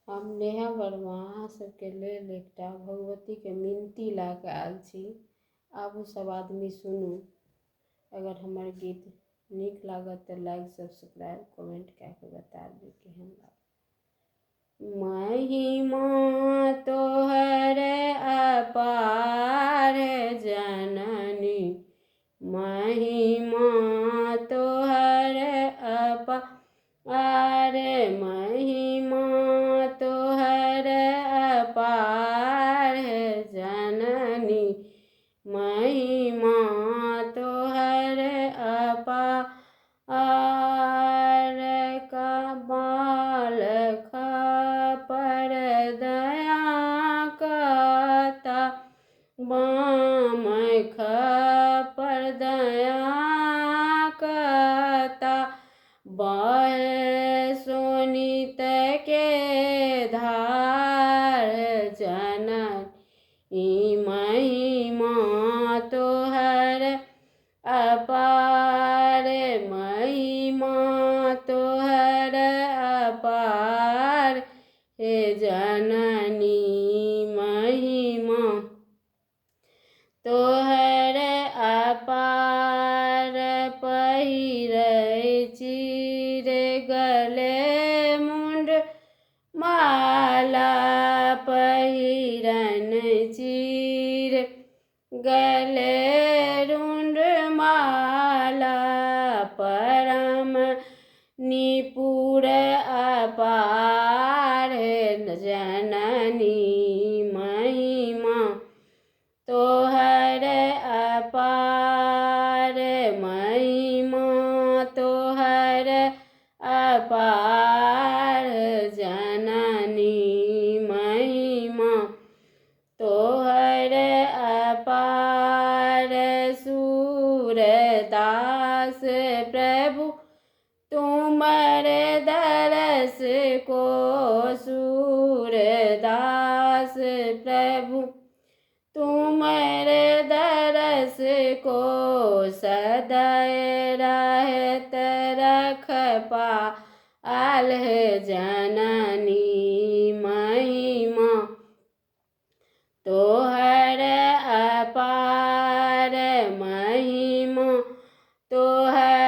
हम नेहा वर्मा अहाँ सबके लेल एकटा भगवतीके मिनती लऽ कऽ आयल छी। आबू सब आदमी सुनू। अगर हमर गीत नीक लागत तऽ लाइक सब्सक्राइब कमेंट कऽ के बता दी केहन लागत। महिमा तोहर अपार जननी, महिमा तोहर अपार, महिमा तोहर अपार जननी, महिमा तोहर अपार। कमाल पर दया कता, बाम पर दया कता, बहे सोनित के धार जननी, महिमा तोहर अपार, महिमा तोहर अपार हे जननी, महिमा तोहर अपार। पहिरै चीर गले मुंड माला, पहिरन चीर गले रुंड माला, परम निपुर अपार जननी, महिमा तोहर अपार, महिमा तोहर अपार जननी, महिमा तोहर अपार। सूरदास प्रभु तुमर दरस को, सूरदास प्रभु तुमर दरस को, सदै रहत रखपाल जननी, महिमा तोहर अपार, महिमा तोहर